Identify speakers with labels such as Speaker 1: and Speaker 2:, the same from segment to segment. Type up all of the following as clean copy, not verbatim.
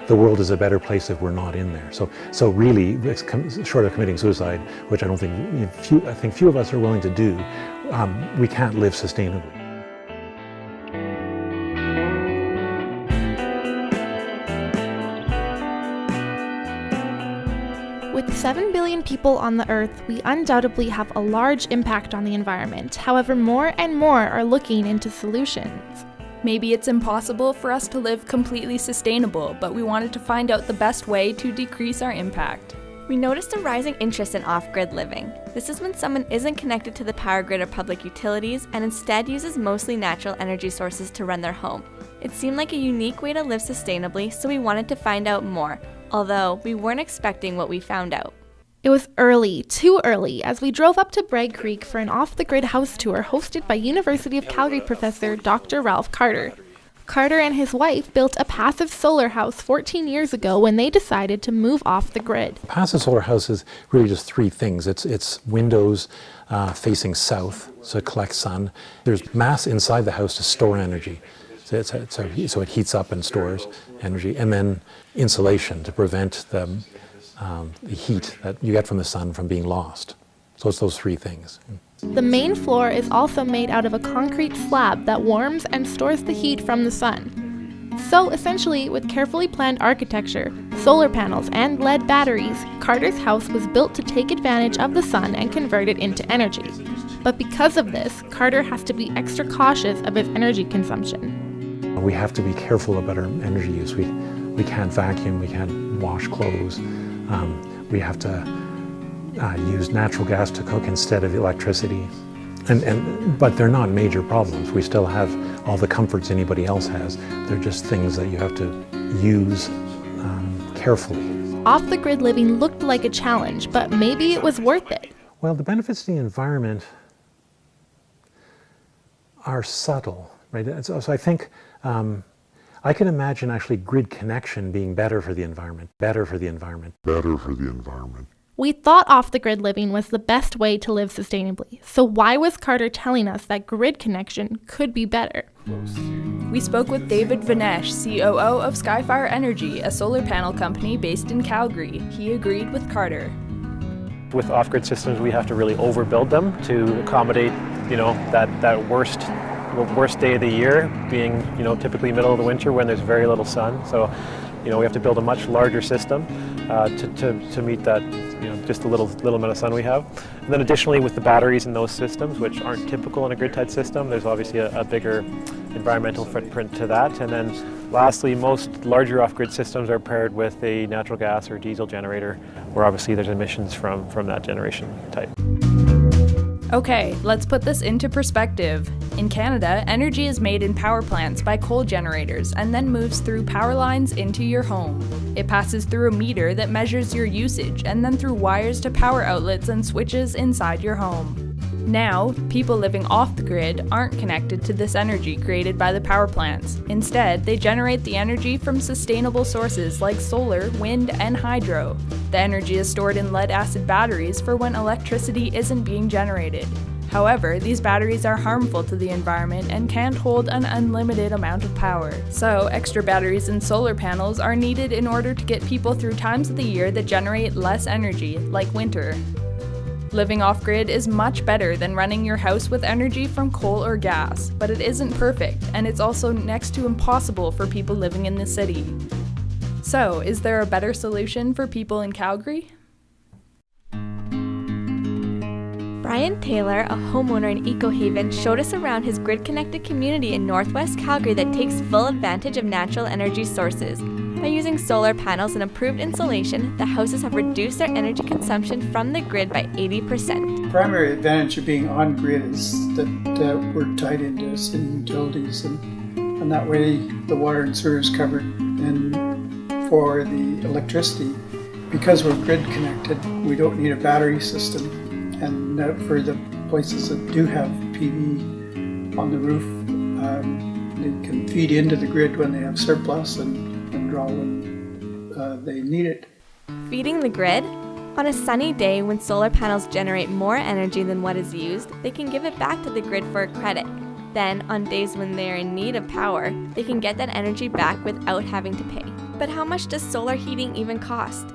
Speaker 1: The world is a better place if we're not in there. So really, short of committing suicide, which I think few of us are willing to do, we can't live sustainably.
Speaker 2: With 7 billion people on the Earth, we undoubtedly have a large impact on the environment. However, more and more are looking into solutions.
Speaker 3: Maybe it's impossible for us to live completely sustainable, but we wanted to find out the best way to decrease our impact.
Speaker 4: We noticed a rising interest in off-grid living. This is when someone isn't connected to the power grid or public utilities and instead uses mostly natural energy sources to run their home. It seemed like a unique way to live sustainably, so we wanted to find out more, although we weren't expecting what we found out.
Speaker 2: It was early, too early, as we drove up to Bragg Creek for an off-the-grid house tour hosted by University of Calgary professor Dr. Ralph Carter. Carter and his wife built a passive solar house 14 years ago when they decided to move off the grid.
Speaker 1: A passive solar house is really just three things. It's windows facing south, so it collects sun. There's mass inside the house to store energy. So it heats up and stores energy, and then insulation to prevent the heat that you get from the sun from being lost. So it's those three things.
Speaker 2: The main floor is also made out of a concrete slab that warms and stores the heat from the sun. So essentially, with carefully planned architecture, solar panels, and lead batteries, Carter's house was built to take advantage of the sun and convert it into energy. But because of this, Carter has to be extra cautious of his energy consumption.
Speaker 1: We have to be careful about our energy use. We can't vacuum, we can't wash clothes. We have to use natural gas to cook instead of electricity. But they're not major problems. We still have all the comforts anybody else has. They're just things that you have to use carefully.
Speaker 2: Off-the-grid living looked like a challenge, but maybe it was worth it.
Speaker 1: Well, the benefits to the environment are subtle, right? So I think I can imagine actually grid connection being better for the environment.
Speaker 2: We thought off-the-grid living was the best way to live sustainably. So why was Carter telling us that grid connection could be better?
Speaker 3: We spoke with David Vinesh, COO of Skyfire Energy, a solar panel company based in Calgary. He agreed with Carter.
Speaker 5: With off-grid systems, we have to really overbuild them to accommodate, that worst day of the year being, typically middle of the winter when there's very little sun. So, we have to build a much larger system to meet that, just a little amount of sun we have. And then additionally with the batteries in those systems, which aren't typical in a grid-tied system, there's obviously a bigger environmental footprint to that. And then lastly, most larger off-grid systems are paired with a natural gas or diesel generator, where obviously there's emissions from that generation type.
Speaker 3: Okay, let's put this into perspective. In Canada, energy is made in power plants by coal generators and then moves through power lines into your home. It passes through a meter that measures your usage and then through wires to power outlets and switches inside your home. Now, people living off the grid aren't connected to this energy created by the power plants. Instead, they generate the energy from sustainable sources like solar, wind, and hydro. The energy is stored in lead-acid batteries for when electricity isn't being generated. However, these batteries are harmful to the environment and can't hold an unlimited amount of power. So, extra batteries and solar panels are needed in order to get people through times of the year that generate less energy, like winter. Living off-grid is much better than running your house with energy from coal or gas, but it isn't perfect, and it's also next to impossible for people living in the city. So, is there a better solution for people in Calgary?
Speaker 4: Brian Taylor, a homeowner in Ecohaven, showed us around his grid-connected community in Northwest Calgary that takes full advantage of natural energy sources. By using solar panels and improved insulation, the houses have reduced their energy consumption from the grid by 80%.
Speaker 6: The primary advantage of being on grid is that we're tied into city utilities, and that way the water and sewer is covered. And for the electricity, because we're grid connected, we don't need a battery system. And for the places that do have PV on the roof, they can feed into the grid when they have surplus and draw when they need it.
Speaker 4: Feeding the grid? On a sunny day when solar panels generate more energy than what is used, they can give it back to the grid for a credit. Then, on days when they are in need of power, they can get that energy back without having to pay. But how much does solar heating even cost?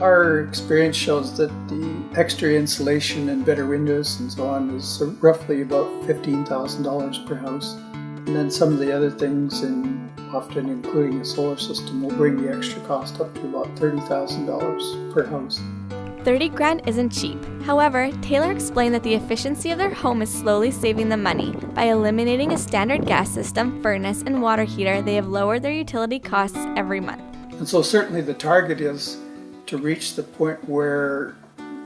Speaker 6: Our experience shows that the extra insulation and better windows and so on is roughly about $15,000 per house. And then some of the other things, and often including a solar system, will bring the extra cost up to about $30,000 per house.
Speaker 4: 30 grand isn't cheap. However, Taylor explained that the efficiency of their home is slowly saving them money. By eliminating a standard gas system, furnace, and water heater, they have lowered their utility costs every month.
Speaker 6: And so certainly the target is to reach the point where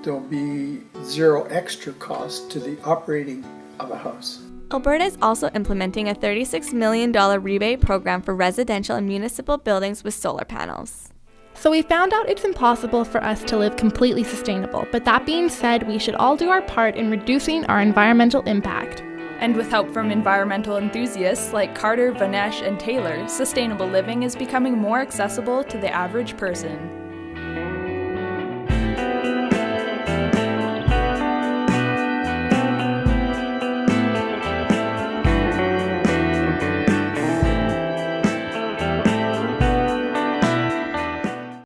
Speaker 6: there'll be zero extra cost to the operating of a house.
Speaker 4: Alberta is also implementing a $36 million rebate program for residential and municipal buildings with solar panels.
Speaker 2: So we found out it's impossible for us to live completely sustainable, but that being said, we should all do our part in reducing our environmental impact.
Speaker 3: And with help from environmental enthusiasts like Carter, Vanesh, and Taylor, sustainable living is becoming more accessible to the average person.